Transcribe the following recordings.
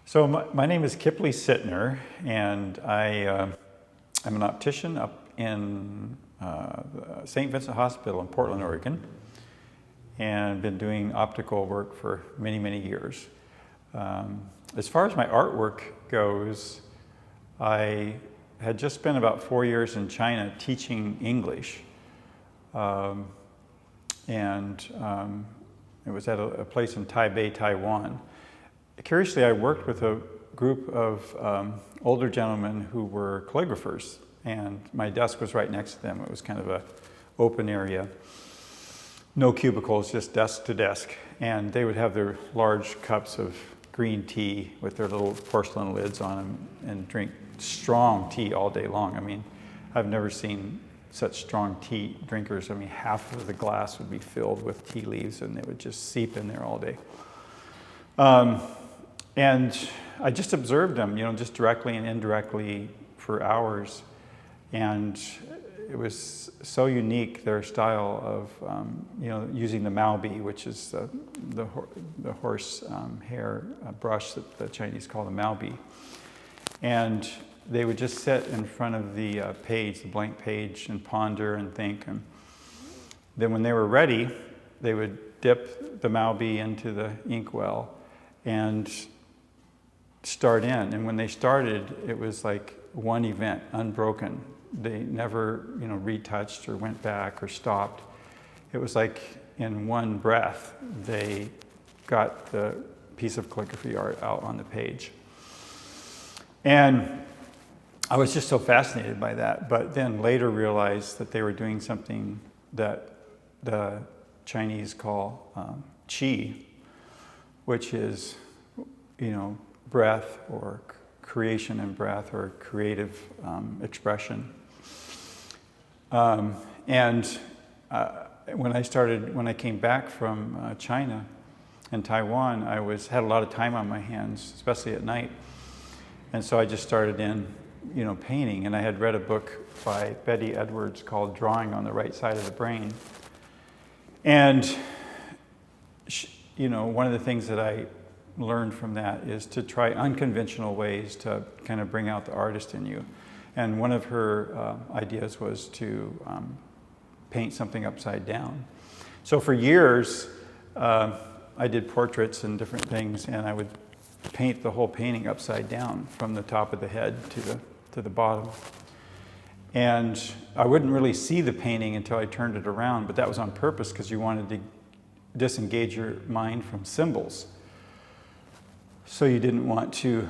So my name is Kipley Sittner, and I'm an optician up in St. Vincent Hospital in Portland, Oregon, and been doing optical work for many, many years. As far as my artwork goes, I had just spent about 4 years in China teaching English. It was at a place in Taipei, Taiwan. Curiously, I worked with a group of older gentlemen who were calligraphers, and my desk was right next to them. It was kind of an open area, no cubicles, just desk to desk. And they would have their large cups of green tea with their little porcelain lids on them and drink strong tea all day long. I mean, I've never seen such strong tea drinkers. I mean, half of the glass would be filled with tea leaves and they would just seep in there all day. And I just observed them, just directly and indirectly for hours. And it was so unique, their style of, using the maobi, which is the horse hair brush that the Chinese call the maobi. And they would just sit in front of the page, the blank page, and ponder and think. And then when they were ready, they would dip the maobi into the inkwell and start in. And when they started, it was like one event, unbroken. They never, retouched or went back or stopped. It was like in one breath, they got the piece of calligraphy art out on the page. And I was just so fascinated by that, but then later realized that they were doing something that the Chinese call qi, which is, breath or creation and breath or creative expression. When I came back from China and Taiwan, I had a lot of time on my hands, especially at night. And so I just started in, painting. And I had read a book by Betty Edwards called Drawing on the Right Side of the Brain. And, one of the things that I learned from that is to try unconventional ways to kind of bring out the artist in you. And one of her ideas was to paint something upside down. So for years, I did portraits and different things, and I would paint the whole painting upside down from the top of the head to the bottom. And I wouldn't really see the painting until I turned it around, but that was on purpose because you wanted to disengage your mind from symbols. So you didn't want to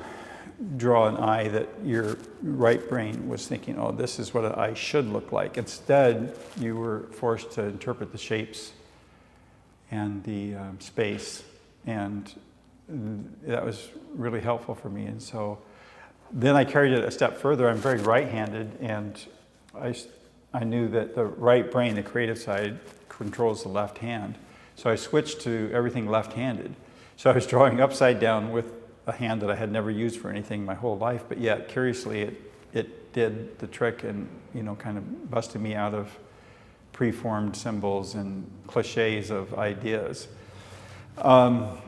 draw an eye that your right brain was thinking, oh, this is what an eye should look like. Instead, you were forced to interpret the shapes and the space, and that was really helpful for me. And so then I carried it a step further. I'm very right-handed, and I knew that the right brain, the creative side, controls the left hand. So I switched to everything left-handed. So I was drawing upside down with a hand that I had never used for anything my whole life, but yet, curiously, it did the trick and, kind of busted me out of preformed symbols and cliches of ideas. To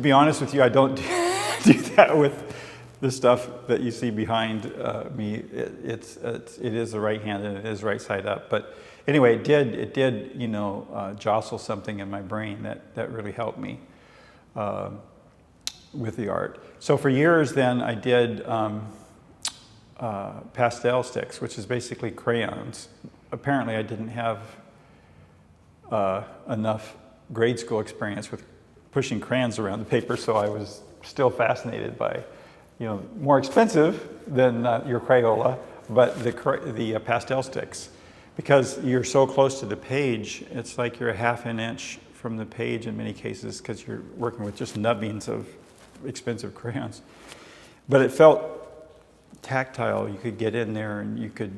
be honest with you, I don't do that with the stuff that you see behind me. It is the right hand and it is right side up. But anyway, it did, jostle something in my brain that really helped me with the art. So for years then, I did pastel sticks, which is basically crayons. Apparently, I didn't have enough grade school experience with pushing crayons around the paper, so I was still fascinated by, more expensive than your Crayola, but the pastel sticks. Because you're so close to the page, it's like you're a half an inch from the page in many cases because you're working with just nubbings of expensive crayons. But it felt tactile. You could get in there and you could,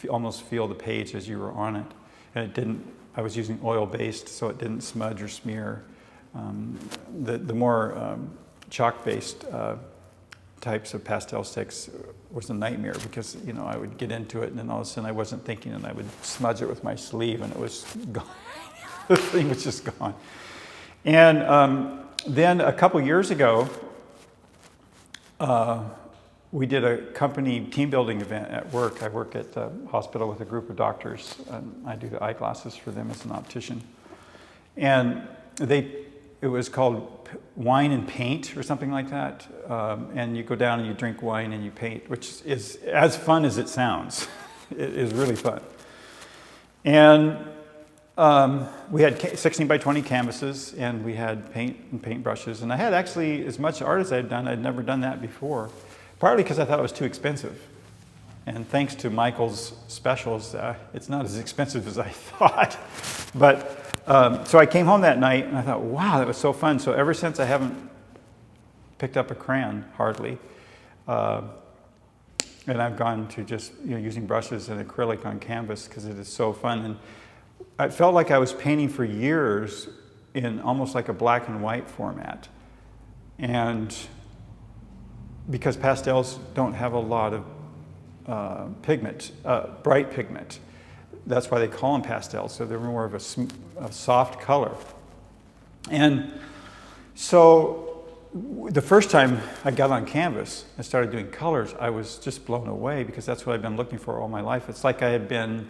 almost feel the page as you were on it. And it didn't, I was using oil-based, so it didn't smudge or smear. The more chalk-based types of pastel sticks was a nightmare because, I would get into it and then all of a sudden I wasn't thinking and I would smudge it with my sleeve and it was gone. The thing was just gone. And Then a couple years ago, we did a company team building event at work. I work at the hospital with a group of doctors, and I do the eyeglasses for them as an optician. And it was called Wine and Paint or something like that. And you go down and you drink wine and you paint, which is as fun as it sounds. It is really fun. And we had 16 by 20 canvases, and we had paint and paintbrushes. And I had actually as much art as I'd done. I'd never done that before, partly because I thought it was too expensive. And thanks to Michael's specials, it's not as expensive as I thought. But so I came home that night and I thought, wow, that was so fun. So ever since I haven't picked up a crayon, hardly. And I've gone to just using brushes and acrylic on canvas because it is so fun. And I felt like I was painting for years in almost like a black and white format. And because pastels don't have a lot of pigment, bright pigment. That's why they call them pastels, so they're more of a soft color. And so the first time I got on canvas and started doing colors, I was just blown away because that's what I've been looking for all my life. It's like I had been,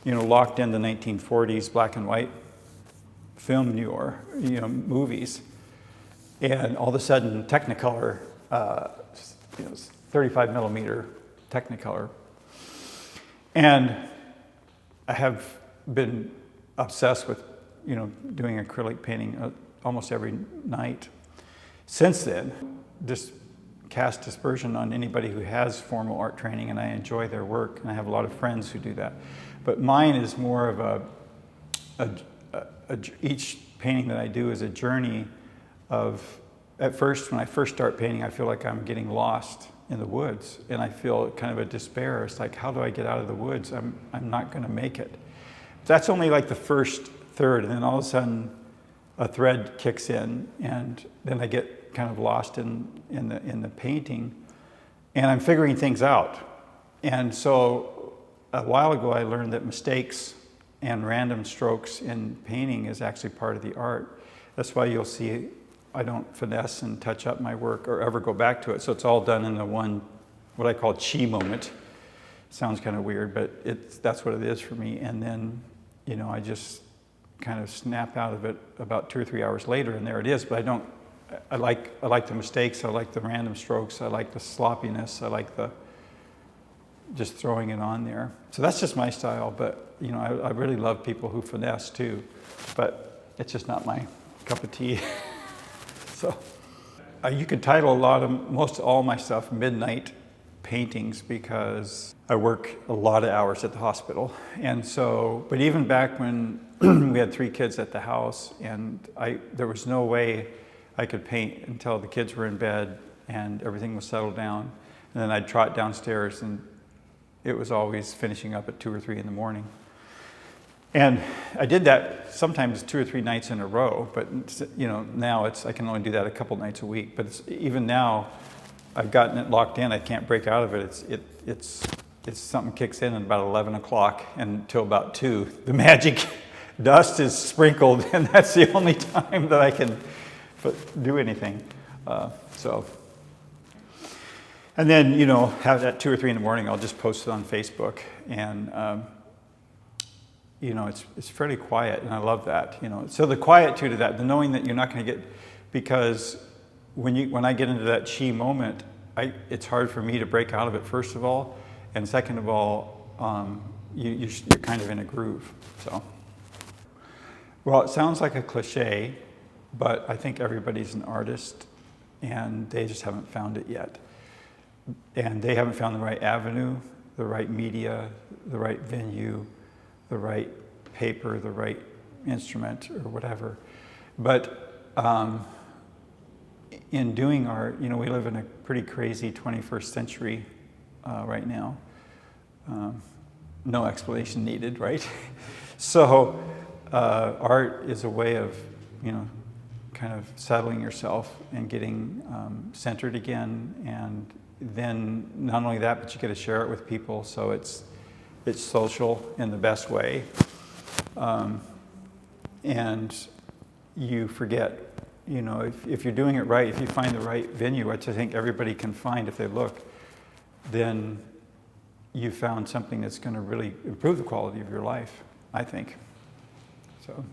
locked in the 1940s black and white film noir, movies, and all of a sudden Technicolor, 35 millimeter Technicolor, and I have been obsessed with, doing acrylic painting almost every night. Since then, just cast dispersion on anybody who has formal art training, and I enjoy their work, and I have a lot of friends who do that. But mine is more of each painting that I do is a journey of, at first, when I first start painting, I feel like I'm getting lost in the woods, and I feel kind of a despair. It's like, how do I get out of the woods? I'm not going to make it. That's only like the first third, and then all of a sudden a thread kicks in, and then I get kind of lost in the painting, and I'm figuring things out. And so a while ago I learned that mistakes and random strokes in painting is actually part of the art. That's why you'll see I don't finesse and touch up my work or ever go back to it. So it's all done in the one, what I call chi moment. Sounds kind of weird, but that's what it is for me. And then, I just kind of snap out of it about 2 or 3 hours later, and there it is. But I like the mistakes. I like the random strokes. I like the sloppiness. I like just throwing it on there. So that's just my style. But I really love people who finesse too. But it's just not my cup of tea. So you could title most all my stuff midnight paintings because I work a lot of hours at the hospital. And so, but even back when we had 3 kids at the house, and there was no way I could paint until the kids were in bed and everything was settled down. And then I'd trot downstairs, and it was always finishing up at 2 or 3 in the morning. And I did that sometimes 2 or 3 nights in a row, but now I can only do that a couple nights a week. But even now, I've gotten it locked in. I can't break out of it. It's something kicks in at about 11 o'clock until about 2. The magic dust is sprinkled, and that's the only time that I can do anything. And then have that 2 or 3 in the morning. I'll just post it on Facebook, and it's fairly quiet, and I love that. So the quietude of that, the knowing that you're not going to get, because when I get into that chi moment, it's hard for me to break out of it, first of all, and second of all, you're kind of in a groove. So, well, it sounds like a cliche, but I think everybody's an artist, and they just haven't found it yet, and they haven't found the right avenue, the right media, the right venue, the right paper, the right instrument, or whatever. But in doing art, we live in a pretty crazy 21st century right now. No explanation needed, right? So art is a way of, kind of settling yourself and getting centered again. And then not only that, but you get to share it with people. So it's social in the best way, and you forget you know, if you're doing it right, if you find the right venue, which I think everybody can find if they look, then you found something that's going to really improve the quality of your life, I think. So.